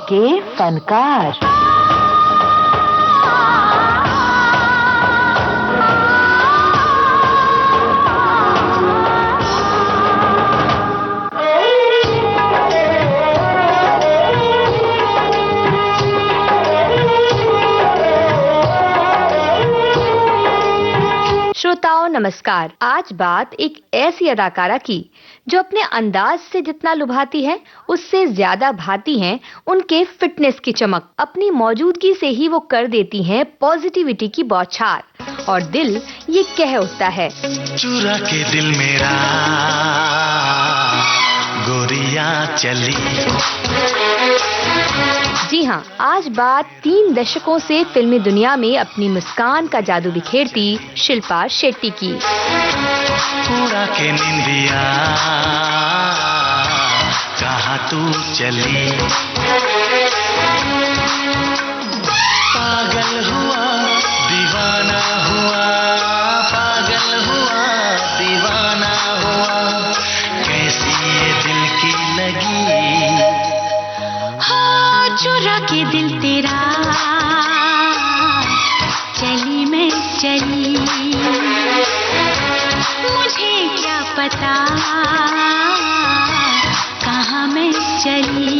के फनकार। श्रोताओं नमस्कार। आज बात एक ऐसी अदाकारा की जो अपने अंदाज से जितना लुभाती है उससे ज्यादा भाती हैं उनके फिटनेस की चमक। अपनी मौजूदगी से ही वो कर देती हैं पॉजिटिविटी की बौछार और दिल ये कह उठता है, चुरा के दिल मेरा गोरिया चली। जी हाँ, आज बात 3 दशकों से फिल्मी दुनिया में अपनी मुस्कान का जादू बिखेरती शिल्पा शेट्टी की। उड़ा के निंदिया कहाँ तू चली, पागल हुआ दीवाना हुआ, पागल हुआ दीवाना हुआ, कैसी ये दिल की लगी, चुरा के दिल तेरा चली मैं चली, मुझे क्या पता कहाँ मैं चली।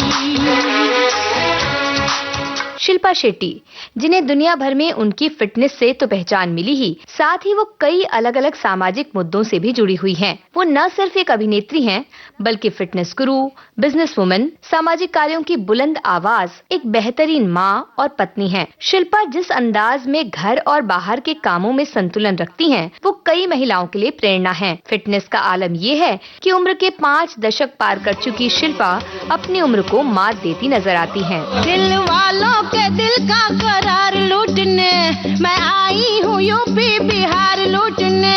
शिल्पा शेट्टी, जिन्हें दुनिया भर में उनकी फिटनेस से तो पहचान मिली ही, साथ ही वो कई अलग अलग सामाजिक मुद्दों से भी जुड़ी हुई हैं। वो न सिर्फ एक अभिनेत्री हैं, बल्कि फिटनेस गुरु, बिजनेस वुमन, सामाजिक कार्यों की बुलंद आवाज, एक बेहतरीन माँ और पत्नी हैं। शिल्पा जिस अंदाज में घर और बाहर के कामों में संतुलन रखती हैं, वो कई महिलाओं के लिए प्रेरणा है। फिटनेस का आलम ये है कि उम्र के 5 दशक पार कर चुकी शिल्पा अपनी उम्र को मात देती नजर आती हैं। दिल वालों के दिल का करार लूटने मैं आई हूँ यूपी बिहार लूटने।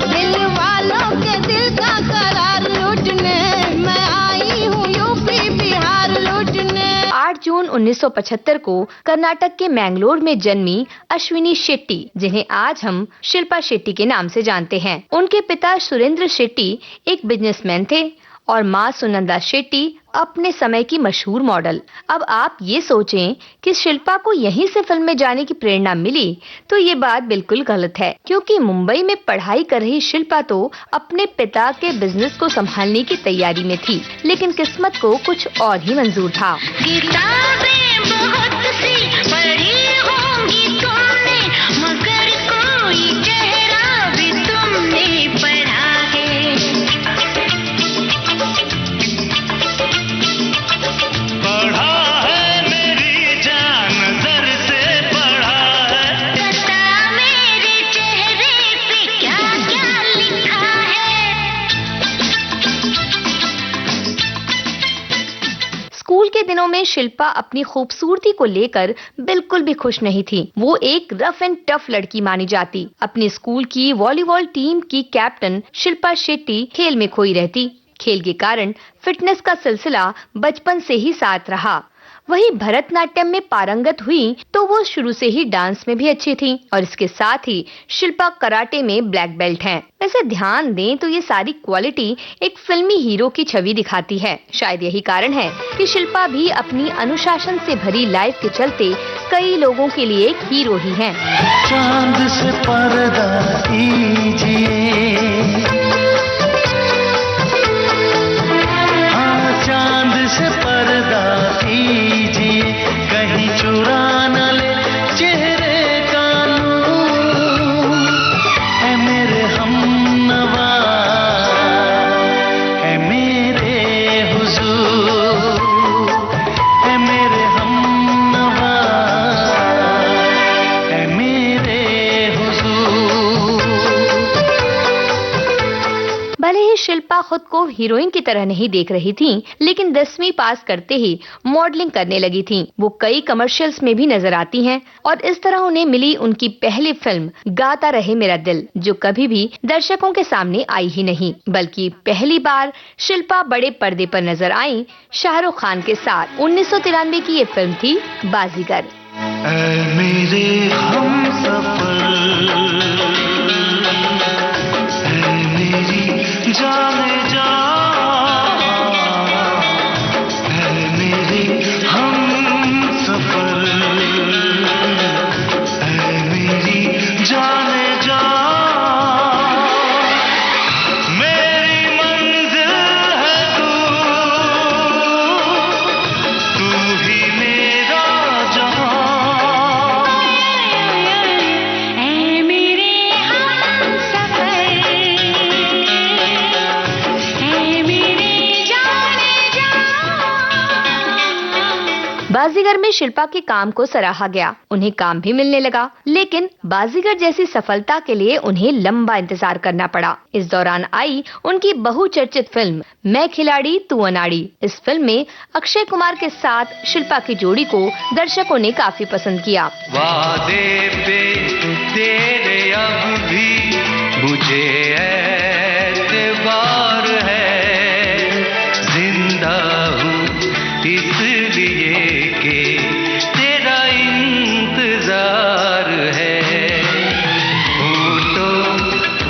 दिल वालों के दिल का करार लूटने मैं आई हूँ यूपी बिहार लूटने। 8 जून 1975 को कर्नाटक के मैंगलोर में जन्मी अश्विनी शेट्टी, जिन्हें आज हम शिल्पा शेट्टी के नाम से जानते हैं। उनके पिता सुरेंद्र शेट्टी एक बिजनेसमैन थे और माँ सुनंदा शेट्टी अपने समय की मशहूर मॉडल। अब आप ये सोचें कि शिल्पा को यहीं से फिल्म में जाने की प्रेरणा मिली, तो ये बात बिल्कुल गलत है, क्योंकि मुंबई में पढ़ाई कर रही शिल्पा तो अपने पिता के बिजनेस को संभालने की तैयारी में थी, लेकिन किस्मत को कुछ और ही मंजूर था। किताबें बहुत सी पढ़ी होंगी तुमने, मगर कोई चेहरा भी तुमने पढ़ा है। पढ़ा है मेरी जान नजर से पढ़ा है, पता मेरे चेहरे पे क्या क्या लिखा है। स्कूल के दिनों में शिल्पा अपनी खूबसूरती को लेकर बिल्कुल भी खुश नहीं थी। वो एक रफ एंड टफ लड़की मानी जाती। अपनी स्कूल की वॉलीबॉल टीम की कैप्टन शिल्पा शेट्टी खेल में खोई रहती। खेल के कारण फिटनेस का सिलसिला बचपन से ही साथ रहा। वहीं भरतनाट्यम में पारंगत हुई तो वो शुरू से ही डांस में भी अच्छी थी और इसके साथ ही शिल्पा कराटे में ब्लैक बेल्ट हैं। वैसे ध्यान दें तो ये सारी क्वालिटी एक फिल्मी हीरो की छवि दिखाती है। शायद यही कारण है कि शिल्पा भी अपनी अनुशासन से भरी लाइफ के चलते कई लोगों के लिए एक हीरो ही हैं। चांद से पर्दा कीजिए, हाँ चांद से पर्दा कीजिए, कहीं चुरा न ले चेहरे का नूर, है मेरे हमनवा, है मेरे हुजूर, है मेरे हमनवा, है मेरे हुजूर। भले ही शिल्पा खुद को हीरोइन की तरह नहीं देख रही थी, लेकिन 10वीं पास करते ही मॉडलिंग करने लगी थी। वो कई कमर्शियल्स में भी नजर आती हैं और इस तरह उन्हें मिली उनकी पहली फिल्म गाता रहे मेरा दिल, जो कभी भी दर्शकों के सामने आई ही नहीं, बल्कि पहली बार शिल्पा बड़े पर्दे पर नजर आई शाहरुख खान के साथ। 1993 की ये फिल्म थी बाजीगर। ऐ मेरे हमसफर, ऐ मेरी बाजीगर में शिल्पा के काम को सराहा गया, उन्हें काम भी मिलने लगा, लेकिन बाजीगर जैसी सफलता के लिए उन्हें लंबा इंतजार करना पड़ा। इस दौरान आई उनकी बहुचर्चित फिल्म मैं खिलाड़ी तू अनाड़ी। इस फिल्म में अक्षय कुमार के साथ शिल्पा की जोड़ी को दर्शकों ने काफी पसंद किया। वादे पे तेरे अब भी मुझे एतबार है, जिंदा हूँ इसलिए कि तेरा इंतजार है, होठों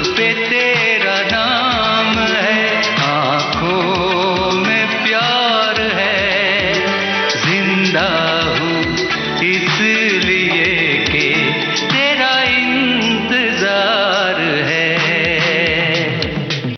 पे तेरा नाम है, आँखों में प्यार है, जिंदा हूँ इसलिए कि तेरा इंतजार है।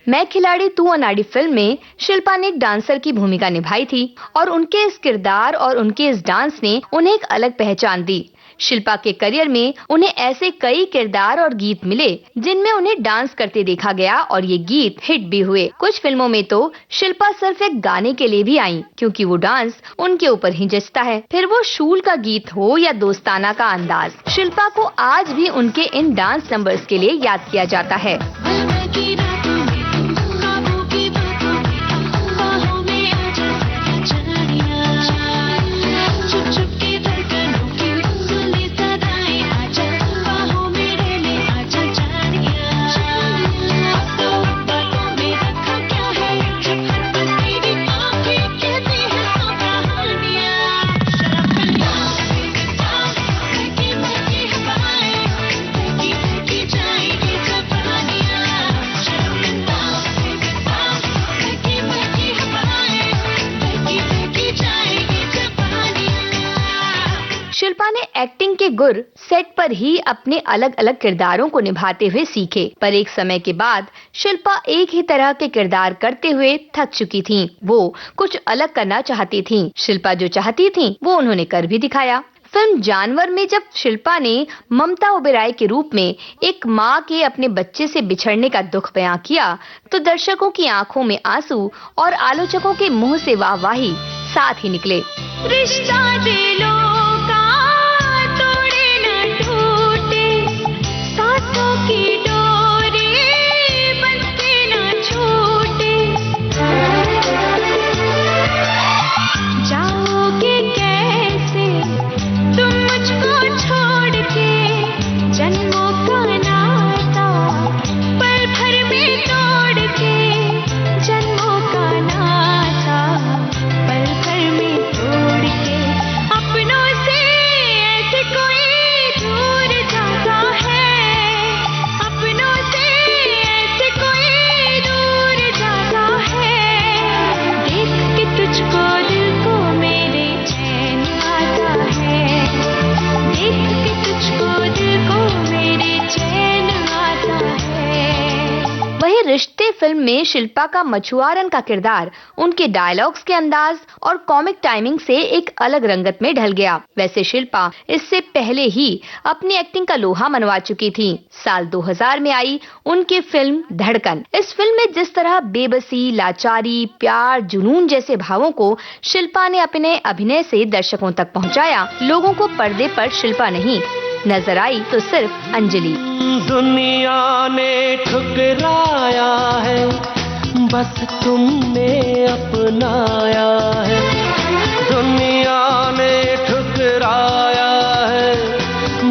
मैं खिलाड़ी तू अनाड़ी फिल्म में शिल्पा ने एक डांसर की भूमिका निभाई थी और उनके इस किरदार और उनके इस डांस ने उन्हें एक अलग पहचान दी। शिल्पा के करियर में उन्हें ऐसे कई किरदार और गीत मिले जिनमें उन्हें डांस करते देखा गया और ये गीत हिट भी हुए। कुछ फिल्मों में तो शिल्पा सिर्फ एक गाने के लिए भी आई क्योंकि वो डांस उनके ऊपर ही जचता है। फिर वो शूल का गीत हो या दोस्ताना का अंदाज, शिल्पा को आज भी उनके इन डांस नंबर्स के लिए याद किया जाता है। शिल्पा ने एक्टिंग के गुर सेट पर ही अपने अलग अलग किरदारों को निभाते हुए सीखे, पर एक समय के बाद शिल्पा एक ही तरह के किरदार करते हुए थक चुकी थीं। वो कुछ अलग करना चाहती थीं। शिल्पा जो चाहती थीं, वो उन्होंने कर भी दिखाया। फिल्म जानवर में जब शिल्पा ने ममता ओबेरॉय के रूप में एक माँ के अपने बच्चे से बिछड़ने का दुख बयां किया, तो दर्शकों की आंखों में आंसू और आलोचकों के मुंह से वाहवाही साथ ही निकले। रिश्ता दिलों का तोड़े न टूटे, सांसों की डोरी बन के न छूटे, जाओगे कैसे तुम मुझको छोड़ के, जन्मों का नाता पल भर में तोड़ के, जन्मों का नाता पल भर में तोड़ के, अपनों से ऐसे कोई दूर जाता है, अपनों से ऐसे कोई दूर जाता है, देख के तुझको दिल को मेरे चैन आता है, देख के तुझको दिल को मेरे चैन आता है। वही रिश्ते फिल्म में शिल्पा का मछुआरन का किरदार उनके डायलॉग्स के अंदाज और कॉमिक टाइमिंग से एक अलग रंगत में ढल गया। वैसे शिल्पा इससे पहले ही अपनी एक्टिंग का लोहा मनवा चुकी थी। साल 2000 में आई उनकी फिल्म धड़कन। इस फिल्म में जिस तरह बेबसी, लाचारी, प्यार, जुनून जैसे भावों को शिल्पा ने अपने अभिनय से दर्शकों तक पहुंचाया, लोगों को पर्दे पर शिल्पा नहीं नजर आई तो सिर्फ अंजलि। दुनिया ने ठुकराया है, बस तुमने अपनाया है, दुनिया ने ठुकराया है,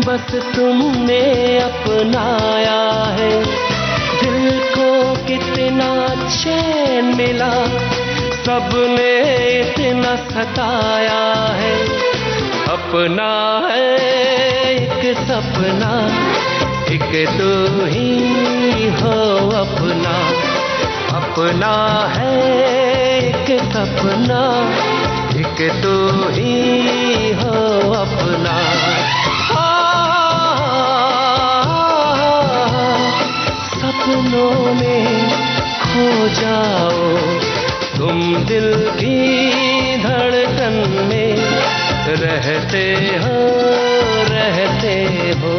बस तुमने अपनाया है, दिल को कितना चैन मिला, सबने इतना सताया है, अपना है एक सपना, एक तो ही हो अपना, अपना है एक सपना, एक तो ही हो अपना। सपनों में खो जाओ तुम, दिल की धड़कन में रहते हो, रहते हो।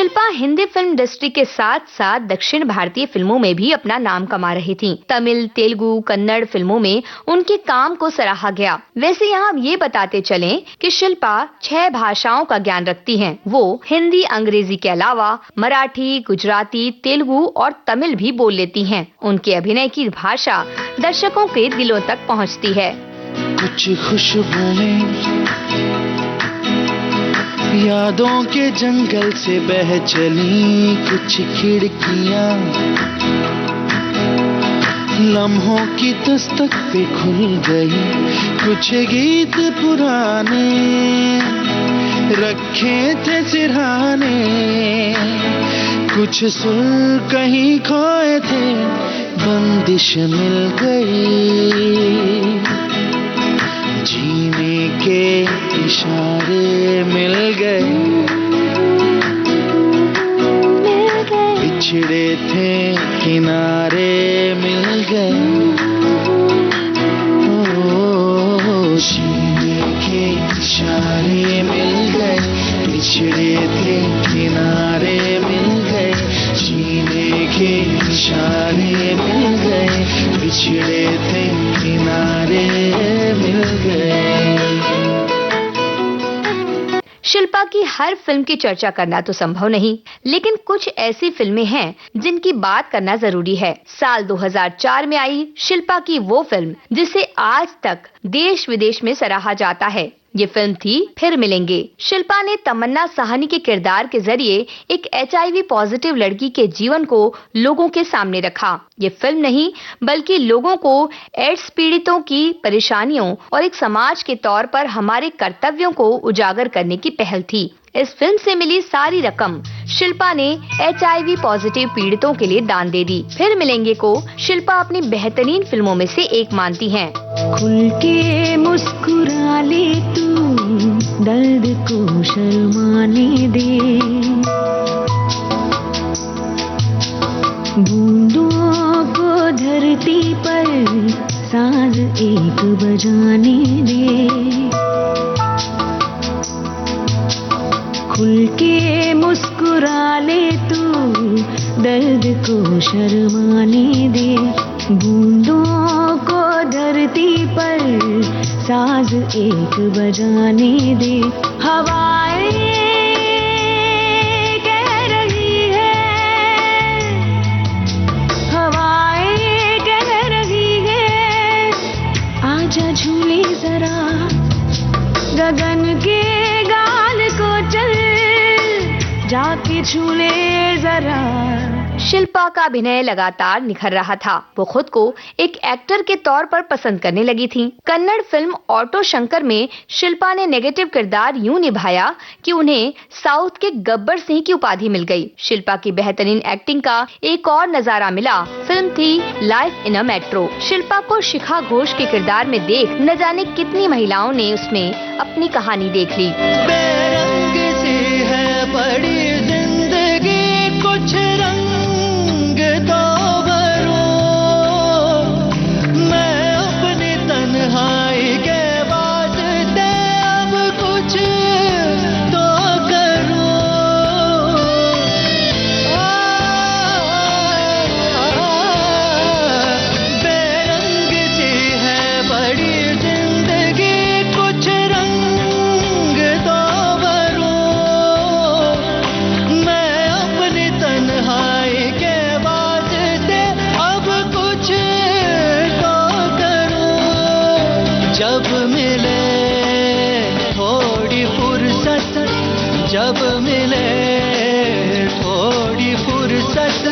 शिल्पा हिंदी फिल्म इंडस्ट्री के साथ साथ दक्षिण भारतीय फिल्मों में भी अपना नाम कमा रही थीं। तमिल, तेलुगु, कन्नड़ फिल्मों में उनके काम को सराहा गया। वैसे यहाँ हम ये बताते चलें कि शिल्पा 6 भाषाओं का ज्ञान रखती हैं। वो हिंदी, अंग्रेजी के अलावा मराठी, गुजराती, तेलुगु और तमिल भी बोल लेती हैं। उनके अभिनय की भाषा दर्शकों के दिलों तक पहुँचती है। कुछ खुशबुएं यादों के जंगल से बह चली, कुछ खिड़कियां लम्हों की दस्तक पे खुल गई, कुछ गीत पुराने रखे थे सिरहाने, कुछ सुर कहीं खोए थे, बंदिश मिल गई, जीने के इशारे मिल गए, बिछड़े थे किनारे मिल गए, ओ जीने के इशारे मिल गए, बिछड़े थे किनारे मिल गए, जीने के इशारे मिल गए, बिछड़े थे किनारे मिल गए। शिल्पा की हर फिल्म की चर्चा करना तो संभव नहीं, लेकिन कुछ ऐसी फिल्में हैं जिनकी बात करना जरूरी है। साल 2004 में आई शिल्पा की वो फिल्म जिसे आज तक देश विदेश में सराहा जाता है, ये फिल्म थी फिर मिलेंगे। शिल्पा ने तमन्ना साहनी के किरदार के जरिए एक HIV पॉजिटिव लड़की के जीवन को लोगों के सामने रखा। ये फिल्म नहीं बल्कि लोगों को एड्स पीड़ितों की परेशानियों और एक समाज के तौर पर हमारे कर्तव्यों को उजागर करने की पहल थी। इस फिल्म से मिली सारी रकम शिल्पा ने HIV पॉजिटिव पीड़ितों के लिए दान दे दी। फिर मिलेंगे को शिल्पा अपनी बेहतरीन फिल्मों में से एक मानती हैं। खुल के मुस्कुरा ले तू, दर्द को शर्माने दे, बूंदों को धरती पर साज एक बजाने दे, खुल के मुस्कुरा ले तू, दर्द को शर्माने दे, बूंदों को धरती पर साज एक बजाने दे, हवाएं कह रही है, हवाएं कह रही है, आजा झूले जरा गगन के गाल को चल, जाके झूले जरा। शिल्पा का अभिनय लगातार निखर रहा था। वो खुद को एक एक्टर के तौर पर पसंद करने लगी थीं। कन्नड़ फिल्म ऑटो शंकर में शिल्पा ने नेगेटिव किरदार यूं निभाया कि उन्हें साउथ के गब्बर सिंह की उपाधि मिल गई। शिल्पा की बेहतरीन एक्टिंग का एक और नजारा मिला, फिल्म थी life in a metro. Shilpa को शिखा घोष के किरदार में देख न जाने कितनी महिलाओं ने उसमें अपनी कहानी देख ली। बेरंग सी है बड़ी जिंदगी, कुछ रंग तो भरो, मैं अपनी तन्हाई के वास्ते अब कुछ तो करूं, बेरंग सी है बड़ी जिंदगी, कुछ रंग तो भरो, मैं अपनी तन्हाई के वास्ते अब कुछ तो करूं, जब मिले थोड़ी फुर्सत, जब मिले थोड़ी फुर्सत,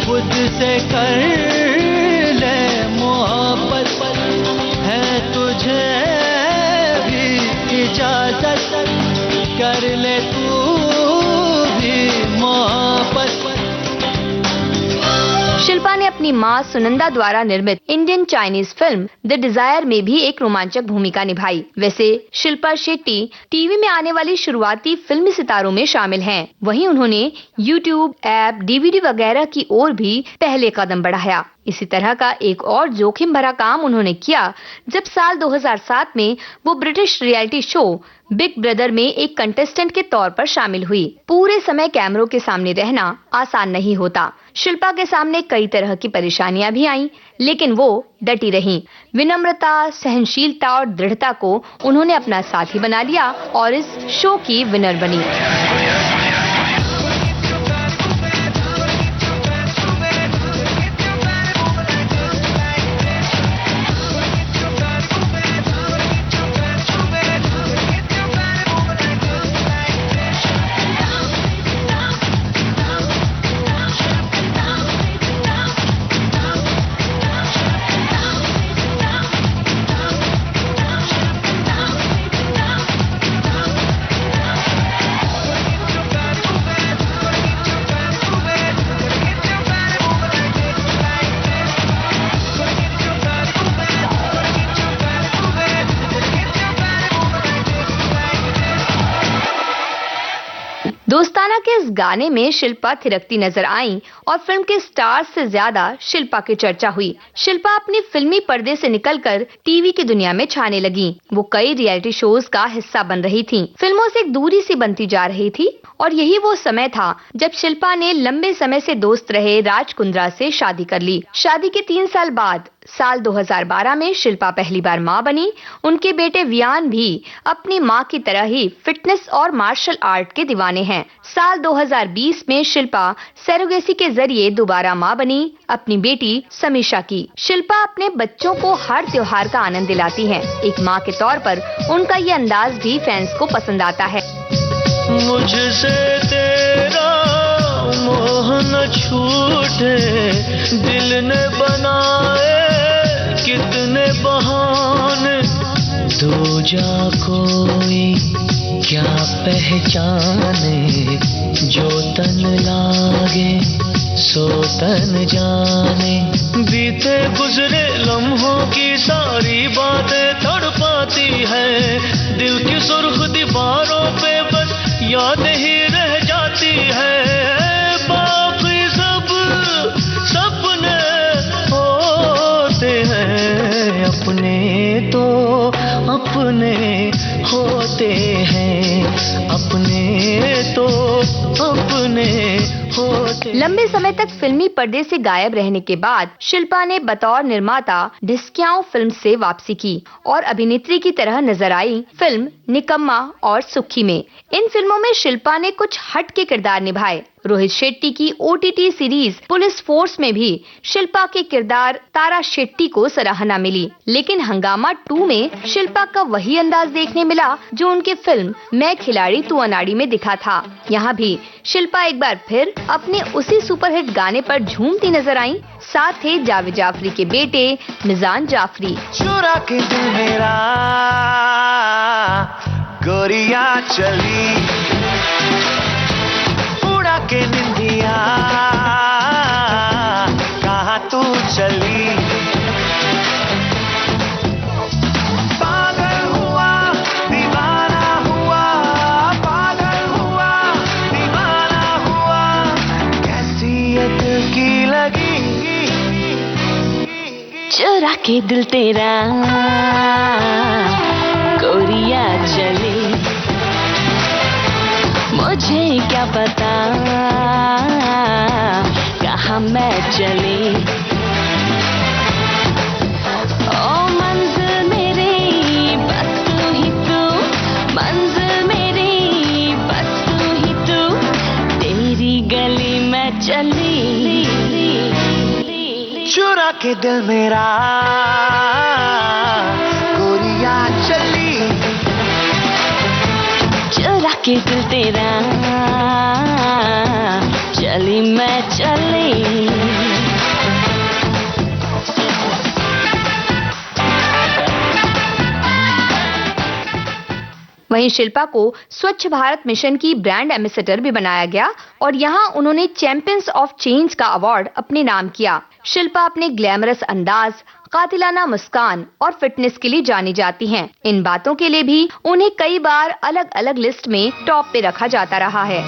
खुद से कर ले मोहब्बत, है तुझे भी इजाजत, कर ले तू भी मोहब्बत। शिल्पा ने अपनी मां सुनंदा द्वारा निर्मित Indian Chinese film the desire में भी एक रोमांचक भूमिका निभाई। वैसे शिल्पा शेट्टी टीवी में आने वाली शुरुआती फिल्मी सितारों में शामिल हैं। वहीं उन्होंने यूट्यूब, ऐप, DVD वगैरह की ओर भी पहले कदम बढ़ाया। इसी तरह का एक और जोखिम भरा काम उन्होंने किया जब साल 2007 में वो British reality show big brother में एक कंटेस्टेंट के तौर पर शामिल हुई। पूरे समय कैमरों के सामने रहना आसान नहीं होता। शिल्पा के सामने कई तरह की परेशानियां भी आईं, लेकिन वो डटी रहीं। विनम्रता, सहनशीलता और दृढ़ता को उन्होंने अपना साथी बना लिया और इस शो की विनर बनी। दोस्ताना के इस गाने में शिल्पा थिरकती नजर आईं और फिल्म के स्टार्स से ज्यादा शिल्पा की चर्चा हुई। शिल्पा अपनी फिल्मी पर्दे से निकलकर टीवी की दुनिया में छाने लगी। वो कई रियलिटी शोज का हिस्सा बन रही थीं। फिल्मों से एक दूरी सी बनती जा रही थी और यही वो समय था जब शिल्पा ने लंबे समय से दोस्त रहे राज कुंद्रा से शादी कर ली। शादी के 3 साल बाद साल 2012 में शिल्पा पहली बार मां बनी। उनके बेटे वियान भी अपनी मां की तरह ही फिटनेस और मार्शल आर्ट के दीवाने हैं। साल 2020 में शिल्पा सरोगेसी के जरिए दोबारा मां बनी, अपनी बेटी समीक्षा की। शिल्पा अपने बच्चों को हर त्योहार का आनंद दिलाती हैं। एक मां के तौर पर उनका ये अंदाज भी फैंस को पसंद आता है। मुझसे तेरा मोह न छूटे, दिल ने बनाए कितने बहाने, दो जा कोई क्या पहचाने, जो तन लागे सो तन जाने। बीते गुजरे लम्हों की सारी बातें तड़पाती है, दिल की सुर्ख दीवारों पे बस याद ही रह जाती है। बाकी सब सपने होते हैं, अपने तो अपने होते हैं, अपने तो अपने होते। लंबे समय तक फिल्मी पर्दे से गायब रहने के बाद शिल्पा ने बतौर निर्माता ढिसक्याओं फिल्म से वापसी की और अभिनेत्री की तरह नजर आई फिल्म निकम्मा और सुक्खी में। इन फिल्मों में शिल्पा ने कुछ हट के किरदार निभाए। रोहित शेट्टी की OTT सीरीज पुलिस फोर्स में भी शिल्पा के किरदार तारा शेट्टी को सराहना मिली, लेकिन हंगामा 2 में शिल्पा का वही अंदाज देखने मिला जो उनकी फिल्म मैं खिलाड़ी तू अनाड़ी में दिखा था। यहाँ भी शिल्पा एक बार फिर अपने उसी सुपरहिट गाने पर झूमती नजर आई। साथ ही जावेद जाफरी के बेटे मिजान जाफरी। चुरा के दिल मेरा गोरिया चली, उड़ा के निंदिया कहाँ तू चली, पागल हुआ दीवाना हुआ, पागल हुआ दीवाना हुआ, कैफियत की लगी, चुरा के दिल तेरा गोरिया चली, मुझे क्या पता कहाँ मैं चली। ओ मंजिल मेरी बस तू ही तू, मंजिल मेरी बस तू ही तू, तेरी गली में चली, चुरा के दिल मेरा गोरिया चली, चुरा के दिल तेरा चली मैं चली। वहीं शिल्पा को स्वच्छ भारत मिशन की ब्रांड एम्बेसडर भी बनाया गया और यहाँ उन्होंने चैंपियंस ऑफ चेंज का अवार्ड अपने नाम किया। शिल्पा अपने ग्लैमरस अंदाज, कातिलाना मुस्कान और फिटनेस के लिए जानी जाती हैं। इन बातों के लिए भी उन्हें कई बार अलग अलग लिस्ट में टॉप पे रखा जाता रहा है।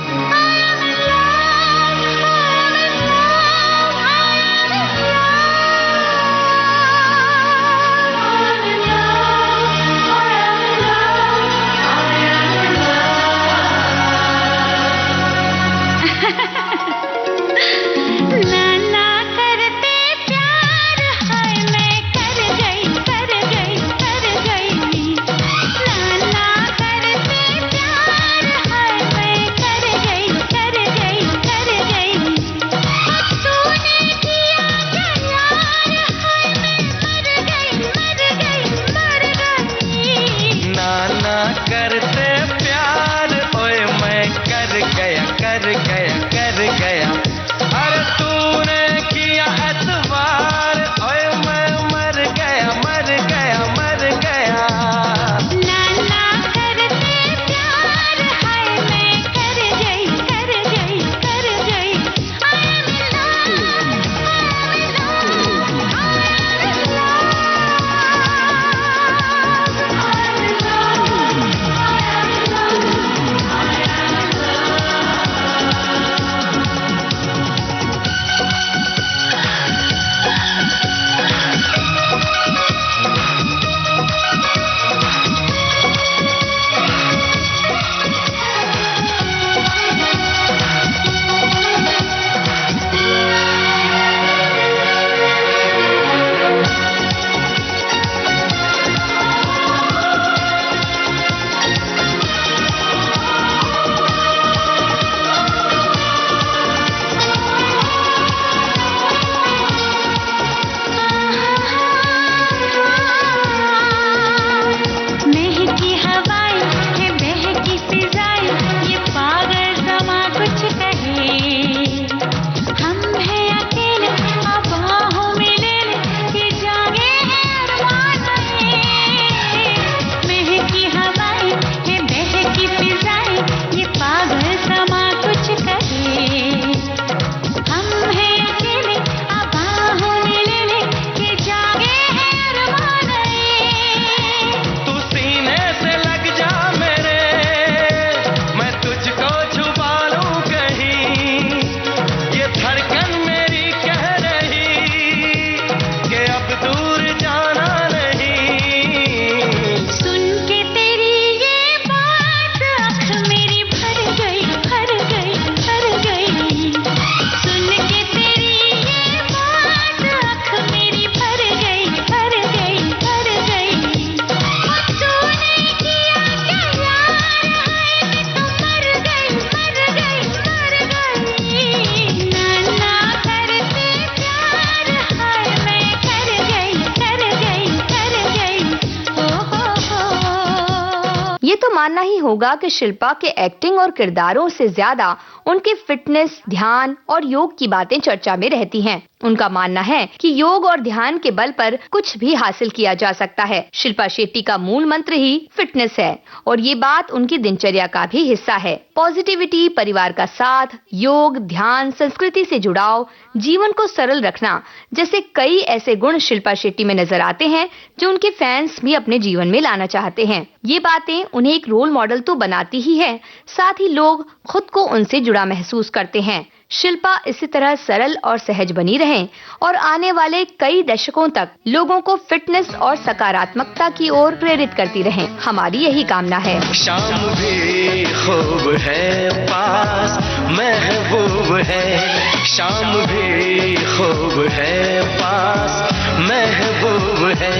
ये तो मानना ही होगा कि शिल्पा के एक्टिंग और किरदारों से ज्यादा उनके फिटनेस, ध्यान और योग की बातें चर्चा में रहती हैं। उनका मानना है कि योग और ध्यान के बल पर कुछ भी हासिल किया जा सकता है। शिल्पा शेट्टी का मूल मंत्र ही फिटनेस है और ये बात उनकी दिनचर्या का भी हिस्सा है। पॉजिटिविटी, परिवार का साथ, योग, ध्यान, संस्कृति से जुड़ाव, जीवन को सरल रखना जैसे कई ऐसे गुण शिल्पा शेट्टी में नजर आते हैं जो उनके फैंस भी अपने जीवन में लाना चाहते हैं। ये बातें उन्हें एक रोल मॉडल तो बनाती ही है, साथ ही लोग खुद को उनसे जुड़ा महसूस करते हैं। शिल्पा इसी तरह सरल और सहज बनी रहें और आने वाले कई दशकों तक लोगों को फिटनेस और सकारात्मकता की ओर प्रेरित करती रहें। हमारी यही कामना है। शाम भी खूब है, पास महबूब है। शाम भी खूब है, पास महबूब है।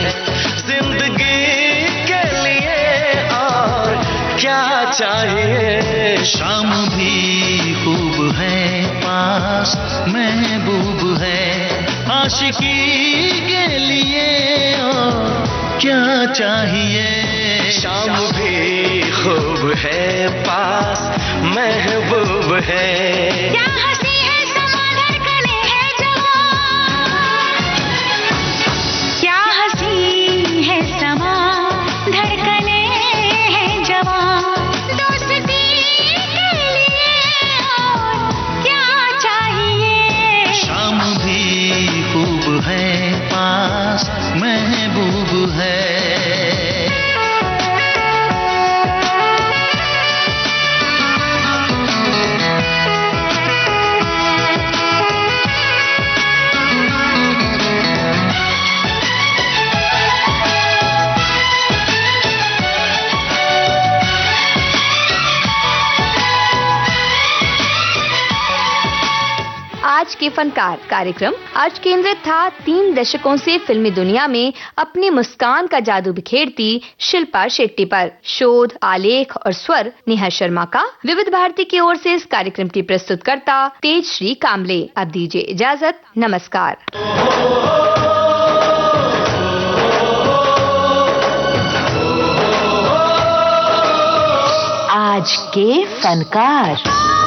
जिंदगी के लिए और क्या चाहिए। शाम भी खूब है, पास महबूब है। आशिकी के लिए और क्या चाहिए। शाम भी खूब है, पास महबूब है। क्या हंसी है समा धड़कने है जवां। क्या हंसी है समा धड़कने है जवां। दोस्ती के लिए और क्या चाहिए। शाम भी खूब है, पास महबूब है। आज के फनकार कार्यक्रम आज केंद्रित था 3 दशकों से फिल्मी दुनिया में अपनी मुस्कान का जादू बिखेरती शिल्पा शेट्टी पर। शोध, आलेख और स्वर नेहा शर्मा का। विविध भारती की ओर से इस कार्यक्रम की प्रस्तुतकर्ता तेजश्री कामले। अब दीजिए इजाजत, नमस्कार। आज के फनकार।